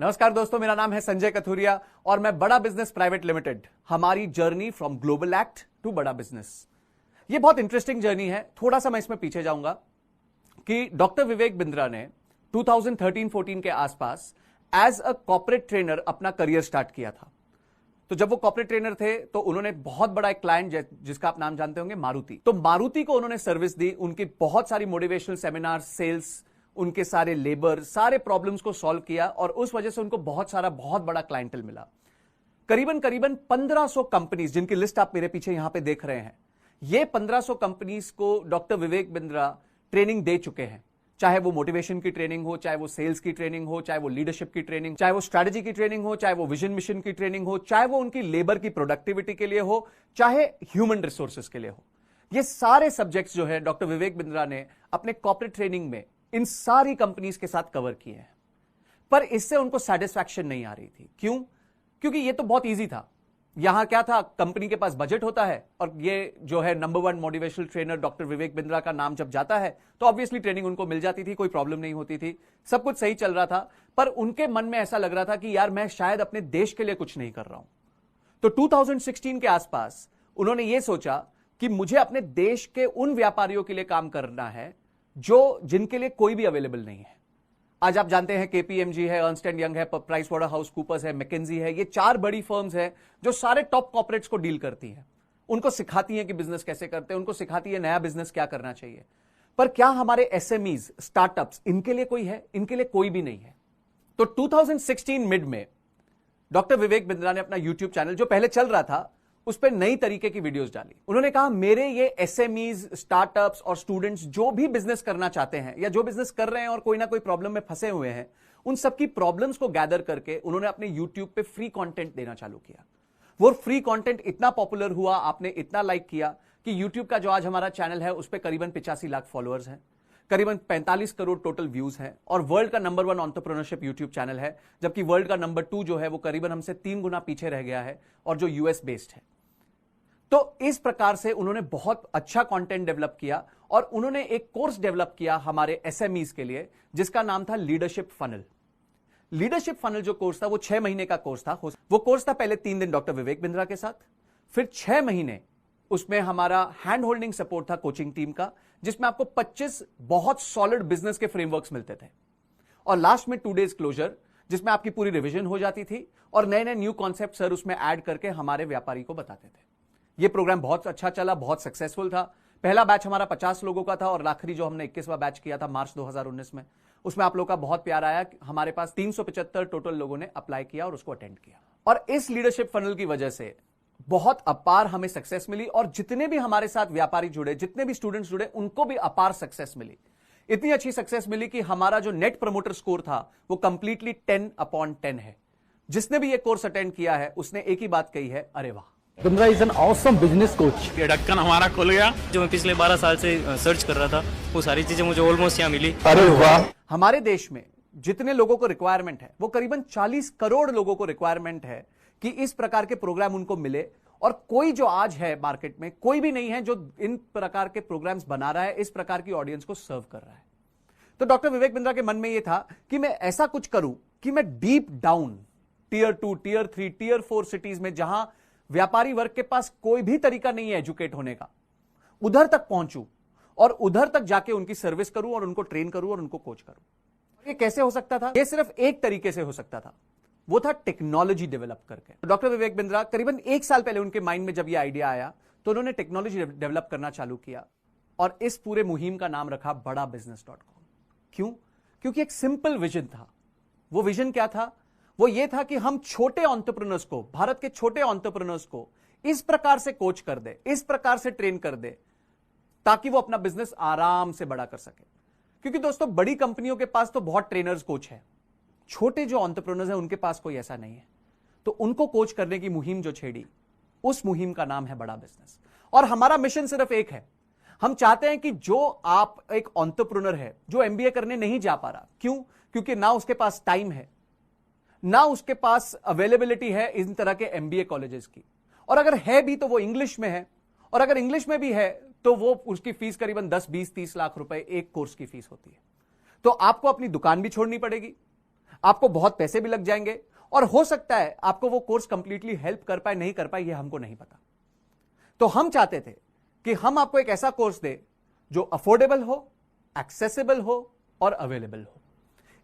नमस्कार दोस्तों, मेरा नाम है संजय कथुरिया और मैं बड़ा बिजनेस प्राइवेट लिमिटेड, हमारी journey from global act to Bada business. ये बहुत इंटरेस्टिंग जर्नी है। थोड़ा सा मैं इसमें पीछे जाऊंगा कि डॉक्टर विवेक बिंद्रा ने 2013-14 के आसपास एज अ कॉर्पोरेट ट्रेनर अपना करियर स्टार्ट किया था। तो जब वो कॉर्पोरेट ट्रेनर थे तो उन्होंने बहुत बड़ा एक क्लाइंट जिसका आप नाम जानते होंगे, मारुति। तो मारुति को उन्होंने सर्विस दी, उनकी बहुत सारी मोटिवेशनल सेमिनार, सेल्स, उनके सारे लेबर, सारे प्रॉब्लम्स को सॉल्व किया और उस वजह से उनको बहुत बड़ा क्लाइंटल मिला। करीबन 1500 कंपनीज, जिनकी लिस्ट आप मेरे पीछे यहां पे देख रहे हैं, ये 1500 कंपनीज को डॉक्टर विवेक बिंद्रा ट्रेनिंग दे चुके हैं। चाहे वो मोटिवेशन की ट्रेनिंग हो, चाहे वो सेल्स की ट्रेनिंग हो, चाहे वो लीडरशिप की ट्रेनिंग, चाहे वो स्ट्रैटेजी की ट्रेनिंग हो, चाहे वो विजन मिशन की ट्रेनिंग हो, चाहे वो उनकी लेबर की प्रोडक्टिविटी के लिए हो, चाहे ह्यूमन रिसोर्सेज के लिए हो। ये सारे सब्जेक्ट्स जो है डॉक्टर विवेक बिंद्रा ने अपने कॉर्पोरेट ट्रेनिंग में इन सारी कंपनीज के साथ कवर किए हैं। पर इससे उनको सेटिस्फैक्शन नहीं आ रही थी। क्यों? क्योंकि ये तो बहुत इजी था। यहां क्या था, कंपनी के पास बजट होता है और ये जो है number 1 motivational trainer doctor Vivek Bindra का नाम जब जाता है तो ऑब्वियसली ट्रेनिंग उनको मिल जाती थी, कोई प्रॉब्लम नहीं होती थी, सब कुछ सही चल रहा था। पर उनके मन में ऐसा लग रहा था कि यार मैं शायद अपने देश के लिए कुछ नहीं कर रहा हूं। तो 2016 के आसपास उन्होंने ये सोचा कि मुझे अपने देश के उन व्यापारियों के लिए काम करना है जिनके लिए कोई भी अवेलेबल नहीं है। आज आप जानते हैं केपीएमजी है, अर्नस्ट एंड यंग है, प्राइस वाटर हाउस कूपर्स है, मैकेंजी है, ये 4 बड़ी फर्म्स है जो सारे टॉप कॉर्पोरेट्स को डील करती हैं। उनको सिखाती हैं कि बिजनेस कैसे करते हैं, उनको सिखाती है नया बिजनेस क्या करना चाहिए। पर क्या हमारे एसएमईज, स्टार्टअप्स, इनके लिए कोई है? इनके लिए कोई भी नहीं है। तो 2016 मिड में डॉक्टर विवेक बिंद्रा ने अपना यूट्यूब चैनल, जो पहले चल रहा था, उस पर नई तरीके की वीडियोस डाली। उन्होंने कहा मेरे ये एसएमईज, स्टार्टअप्स और स्टूडेंट्स जो भी बिजनेस करना चाहते हैं या जो बिजनेस कर रहे हैं और कोई ना कोई प्रॉब्लम में फंसे हुए हैं, उन सबकी प्रॉब्लम्स को गैदर करके उन्होंने अपने यूट्यूब पे फ्री कंटेंट देना चालू किया। वो फ्री कंटेंट इतना पॉपुलर हुआ, आपने इतना लाइक किया कि यूट्यूब का जो आज हमारा चैनल है उस पर करीबन 85 लाख फॉलोअर्स हैं, करीबन 45 करोड़ टोटल व्यूज हैं और वर्ल्ड का नंबर 1 एंटरप्रेन्योरशिप यूट्यूब चैनल है, जबकि वर्ल्ड का नंबर 2 जो है वो करीबन हमसे 3 गुना पीछे रह गया है और जो यूएस बेस्ड है। तो इस प्रकार से उन्होंने बहुत अच्छा कंटेंट डेवलप किया और उन्होंने एक कोर्स डेवलप किया हमारे एसएमईज के लिए, जिसका नाम था लीडरशिप फनल। लीडरशिप फनल जो कोर्स था वो 6 महीने का कोर्स था। वो कोर्स था पहले 3 दिन डॉक्टर विवेक बिंद्रा के साथ, फिर 6 महीने उसमें हमारा हैंड होल्डिंग सपोर्ट था कोचिंग टीम का, जिसमें आपको 25 बहुत सॉलिड बिजनेस के फ्रेमवर्क्स मिलते थे, और लास्ट में 2 डेज क्लोजर, जिसमें आपकी पूरी रिविजन हो जाती थी और नए न्यू कॉन्सेप्ट सर उसमें ऐड करके हमारे व्यापारी को बताते थे। यह प्रोग्राम बहुत अच्छा चला, बहुत सक्सेसफुल था। पहला बैच हमारा 50 लोगों का था और आखिरी जो हमने 21वां बैच किया था मार्च 2019 में, उसमें आप लोगों का बहुत प्यार आया। हमारे पास 375 टोटल लोगों ने अप्लाई किया और उसको अटेंड किया, और इस लीडरशिप फनल की वजह से बहुत अपार हमें सक्सेस मिली और जितने भी हमारे साथ व्यापारी जुड़े, जितने भी स्टूडेंट्स जुड़े, उनको भी अपार सक्सेस मिली। इतनी अच्छी सक्सेस मिली कि हमारा जो नेट प्रमोटर स्कोर था वो कंप्लीटली 10/10 है। जिसने भी ये कोर्स अटेंड किया है उसने एक ही बात कही है, अरे वाह, Bindra is an awesome business coach. ये ढक्कन हमारा खुल गया। जो मैं पिछले 12 साल से सर्च कर रहा था वो सारी चीजें मुझे ऑलमोस्ट यहाँ मिली। अरे वाह। हमारे देश में जितने लोगों को रिक्वायरमेंट है वो करीबन 40 करोड़ लोगों को रिक्वायरमेंट है कि इस प्रकार के प्रोग्राम उनको मिले, और कोई जो आज है मार्केट में कोई भी नहीं है जो इन प्रकार के प्रोग्राम्स बना रहा है, इस प्रकार की ऑडियंस को सर्व कर रहा है। तो डॉक्टर विवेक बिंद्रा के मन में यह था कि मैं ऐसा कुछ करूं कि मैं deep down tier 2, tier 3, tier 4 cities में, जहां व्यापारी वर्ग के पास कोई भी तरीका नहीं है एजुकेट होने का, उधर तक पहुंचूं और उधर तक जाके उनकी सर्विस करूं और उनको ट्रेन करूं और उनको कोच करूं। ये कैसे हो सकता था? ये सिर्फ एक तरीके से हो सकता था, वो था टेक्नोलॉजी डेवलप करके। डॉक्टर विवेक बिंद्रा करीबन 1 साल पहले उनके माइंड में जब ये आइडिया आया तो उन्होंने टेक्नोलॉजी डेवलप करना चालू किया और इस पूरे मुहिम का नाम रखा बड़ा बिजनेस.com। क्यों? क्योंकि एक सिंपल विजन था। वो विजन क्या था? वो ये था कि हम छोटे एंटरप्रेन्योर्स को, भारत के छोटे एंटरप्रेन्योर्स को इस प्रकार से कोच कर दे, इस प्रकार से ट्रेन कर दे, ताकि वो अपना बिजनेस आराम से बड़ा कर सके। क्योंकि दोस्तों बड़ी कंपनियों के पास तो बहुत ट्रेनर्स, कोच है, छोटे जो एंटरप्रेन्योर्स हैं उनके पास कोई ऐसा नहीं है। तो उनको कोच करने की मुहिम जो छेड़ी, उस मुहिम का नाम है बड़ा बिजनेस। और हमारा मिशन सिर्फ एक है, हम चाहते हैं कि जो आप एक एंटरप्रेन्योर है जो एमबीए करने नहीं जा पा रहा, क्यों? क्योंकि ना उसके पास टाइम है, ना उसके पास अवेलेबिलिटी है इन तरह के एमबीए कॉलेजेस की, और अगर है भी तो वो इंग्लिश में है, और अगर इंग्लिश में भी है तो वो उसकी फीस करीबन 10, 20, 30 लाख रुपए एक कोर्स की फीस होती है। तो आपको अपनी दुकान भी छोड़नी पड़ेगी, आपको बहुत पैसे भी लग जाएंगे और हो सकता है आपको वो कोर्स कंप्लीटली हेल्प कर पाए नहीं कर पाए, ये हमको नहीं पता। तो हम चाहते थे कि हम आपको एक ऐसा कोर्स दे जो अफोर्डेबल हो, एक्सेसिबल हो और अवेलेबल हो।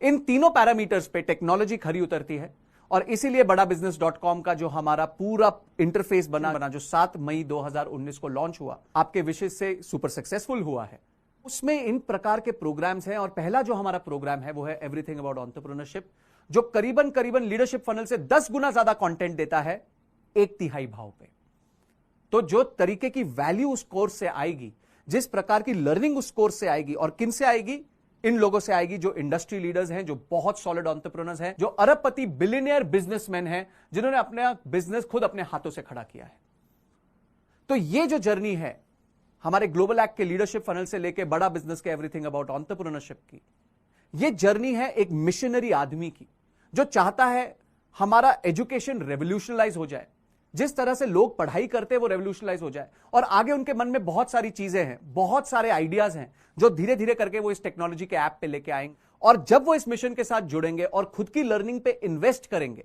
इन तीनों पैरामीटर्स पे टेक्नोलॉजी खरी उतरती है और इसीलिए badabusiness.com का जो हमारा पूरा इंटरफेस बना जो 7 मई 2019 को लॉन्च हुआ, आपके विशेष से सुपर सक्सेसफुल हुआ है। उसमें इन प्रकार के प्रोग्राम्स हैं और पहला जो हमारा प्रोग्राम है वो है एवरीथिंग अबाउट एंटरप्रेन्योरशिप, जो करीबन लीडरशिप फनल से 10 गुना ज्यादा कंटेंट देता है 1/3 भाव पे। तो जो तरीके की वैल्यू उस कोर्स से आएगी, जिस प्रकार की लर्निंग उस कोर्स से आएगी और किन से आएगी, इन लोगों से आएगी जो इंडस्ट्री लीडर्स हैं, जो बहुत सॉलिड एंटरप्रेन्योर्स हैं, जो अरबपति बिलियनियर बिजनेसमैन हैं, जिन्होंने अपना बिजनेस खुद अपने हाथों से खड़ा किया है। तो ये जो जर्नी है हमारे ग्लोबल एक्ट के लीडरशिप फनल से लेके बड़ा बिजनेस के एवरीथिंग अबाउट एंटरप्रेन्योरशिप की, ये जर्नी है एक मिशनरी आदमी की जो चाहता है हमारा एजुकेशन रेवोल्यूशनलाइज हो जाए, जिस तरह से लोग पढ़ाई करते हैं वो रेवोल्यूशनलाइज हो जाए और आगे उनके मन में बहुत सारी चीजें हैं, बहुत सारे आइडियाज हैं जो धीरे धीरे करके वो इस टेक्नोलॉजी के ऐप पे लेके आएंगे। और जब वो इस मिशन के साथ जुड़ेंगे और खुद की लर्निंग पे इन्वेस्ट करेंगे,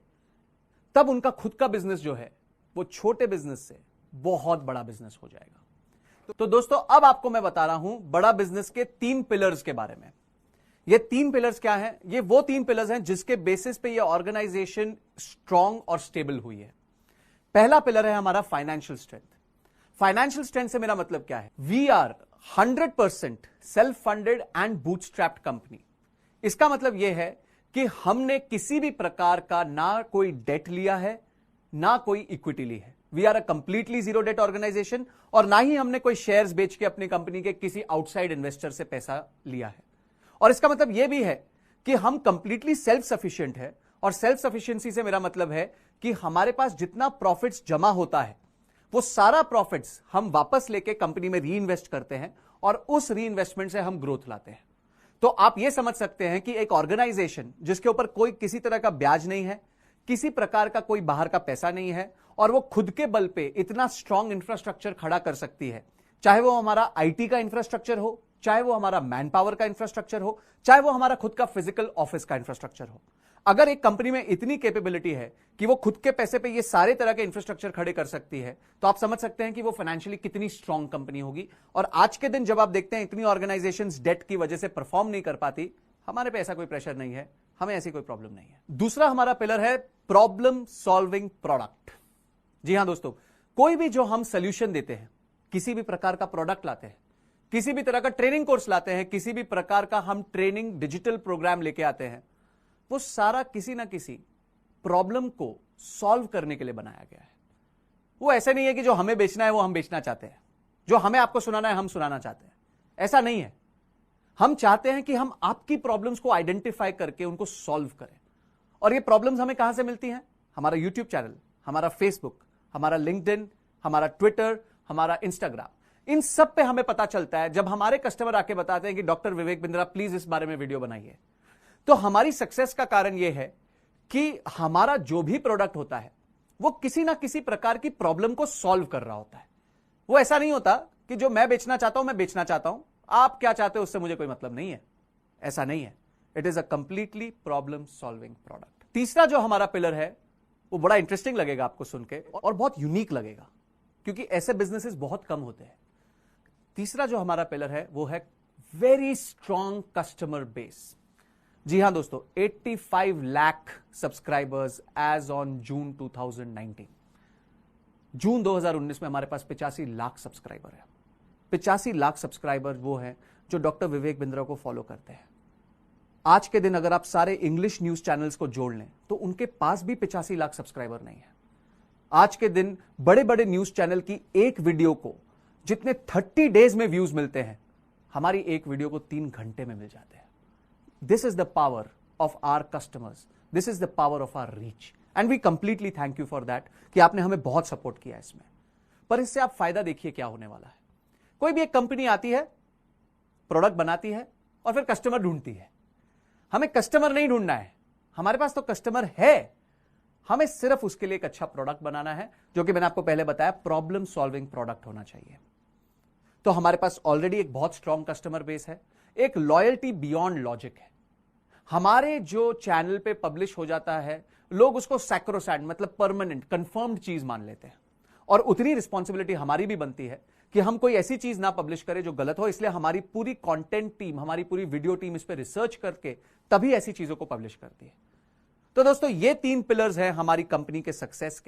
तब उनका खुद का बिजनेस जो है वो छोटे बिजनेस से बहुत बड़ा बिजनेस हो जाएगा। तो दोस्तों, अब आपको मैं बता रहा हूं बड़ा बिजनेस के 3 पिलर्स के बारे में। ये 3 पिलर्स क्या हैं? ये वो 3 पिलर्स हैं जिसके बेसिस पे ये ऑर्गेनाइजेशन स्ट्रांग और स्टेबल हुई है। पहला पिलर है हमारा फाइनेंशियल स्ट्रेंथ। फाइनेंशियल स्ट्रेंथ से मेरा मतलब क्या है? We are 100% self funded and bootstrapped company. इसका मतलब यह है कि हमने किसी भी प्रकार का ना कोई डेट लिया है, ना कोई इक्विटी ली है। We are a completely zero debt organisation और ना ही हमने कोई शेयर्स बेच के अपनी कंपनी के किसी आउटसाइड इन्वेस्टर से पैसा लिया है। और इसका मतलब यह भी है कि हम कंप्लीटली सेल्फ सफिशिएंट है और सेल्फ सफिशिएंसी से मेरा मतलब है कि हमारे पास जितना प्रॉफिट्स जमा होता है वो सारा प्रॉफिट्स हम वापस लेके कंपनी में री इन्वेस्ट करते हैं और उस री इन्वेस्टमेंट से हम ग्रोथ लाते हैं। तो आप यह समझ सकते हैं कि एक ऑर्गेनाइजेशन जिसके ऊपर कोई किसी तरह का ब्याज नहीं है, किसी प्रकार का कोई बाहर का पैसा नहीं है और वो खुद के बल पे इतना स्ट्रांग इंफ्रास्ट्रक्चर खड़ा कर सकती है, चाहे वो हमारा आईटी का इंफ्रास्ट्रक्चर हो, चाहे वो हमारा मैन पावर का इंफ्रास्ट्रक्चर हो, चाहे वो हमारा खुद का फिजिकल ऑफिस का इंफ्रास्ट्रक्चर हो। अगर एक कंपनी में इतनी कैपेबिलिटी है कि वो खुद के पैसे पे ये सारे तरह के इंफ्रास्ट्रक्चर खड़े कर सकती है, तो आप समझ सकते हैं कि वो फाइनेंशियली कितनी स्ट्रांग कंपनी होगी। और आज के दिन जब आप देखते हैं इतनी ऑर्गेनाइजेशंस डेट की वजह से परफॉर्म नहीं कर पाती, हमारे पे ऐसा कोई प्रेशर नहीं है, हमें ऐसी कोई प्रॉब्लम नहीं है। दूसरा हमारा पिलर है प्रॉब्लम सॉल्विंग प्रोडक्ट। जी हां दोस्तों, कोई भी जो हम सोल्यूशन देते हैं, किसी भी प्रकार का प्रोडक्ट लाते हैं, किसी भी तरह का ट्रेनिंग कोर्स लाते हैं, किसी भी प्रकार का हम ट्रेनिंग डिजिटल प्रोग्राम लेके आते हैं, वो सारा किसी ना किसी प्रॉब्लम को सॉल्व करने के लिए बनाया गया है। वो ऐसे नहीं है कि जो हमें बेचना है वो हम बेचना चाहते हैं, जो हमें आपको सुनाना है हम सुनाना चाहते हैं, ऐसा नहीं है। हम चाहते हैं कि हम आपकी प्रॉब्लम्स को आइडेंटिफाई करके उनको सॉल्व करें। और ये प्रॉब्लम्स हमें कहां से मिलती हैं? हमारा यूट्यूब चैनल, हमारा फेसबुक, हमारा लिंक्डइन, हमारा ट्विटर, हमारा इंस्टाग्राम, इन सब पे हमें पता चलता है जब हमारे कस्टमर आके बताते हैं कि डॉक्टर विवेक बिंद्रा प्लीज इस बारे में वीडियो बनाइए। तो हमारी सक्सेस का कारण यह है कि हमारा जो भी प्रोडक्ट होता है वो किसी ना किसी प्रकार की प्रॉब्लम को सॉल्व कर रहा होता है। वो ऐसा नहीं होता कि जो मैं बेचना चाहता हूं मैं बेचना चाहता हूं, आप क्या चाहते हो उससे मुझे कोई मतलब नहीं है, ऐसा नहीं है। It is a completely problem solving product. तीसरा जो हमारा पिलर है वो बड़ा इंटरेस्टिंग लगेगा आपको सुन के और बहुत यूनिक लगेगा, क्योंकि ऐसे बिजनेसेस बहुत कम होते हैं। तीसरा जो हमारा पिलर है वो है वेरी स्ट्रॉन्ग कस्टमर बेस। जी हां दोस्तों, 85 lakh subscribers as on June 2019। जून 2019 में हमारे पास 85 लाख सब्सक्राइबर है। 85 लाख सब्सक्राइबर वो हैं जो डॉक्टर विवेक बिंद्रा को फॉलो करते हैं। आज के दिन अगर आप सारे इंग्लिश न्यूज चैनल्स को जोड़ लें तो उनके पास भी 85 लाख सब्सक्राइबर नहीं है। आज के दिन बड़े बड़े न्यूज चैनल की एक वीडियो को जितने 30 डेज में व्यूज मिलते हैं, हमारी एक वीडियो को 3 घंटे में मिल जाते हैं। This is the power of our customers. This is the power of our reach. And we completely thank you for that कि आपने हमें बहुत सपोर्ट किया इसमें। पर इससे आप फायदा देखिए क्या होने वाला है। कोई भी एक कंपनी आती है, प्रोडक्ट बनाती है और फिर कस्टमर ढूंढती है। हमें कस्टमर नहीं ढूंढना है, हमारे पास तो कस्टमर है, हमें सिर्फ उसके लिए एक अच्छा प्रोडक्ट बनाना है, जो कि मैंने आपको पहले बताया प्रॉब्लम सॉल्विंग प्रोडक्ट होना चाहिए। तो हमारे पास ऑलरेडी एक बहुत स्ट्रॉन्ग कस्टमर बेस है, एक लॉयल्टी बियॉन्ड लॉजिक है। हमारे जो चैनल पे पब्लिश हो जाता है लोग उसको सैक्रोसैंड मतलब परमानेंट कंफर्म्ड चीज मान लेते हैं, और उतनी रिस्पॉन्सिबिलिटी हमारी भी बनती है कि हम कोई ऐसी चीज ना पब्लिश करें जो गलत हो। इसलिए हमारी पूरी कंटेंट टीम, हमारी पूरी वीडियो टीम इस पर रिसर्च करके तभी ऐसी चीजों को पब्लिश करती है। तो दोस्तों, ये 3 पिलर्स हैं हमारी कंपनी के सक्सेस के।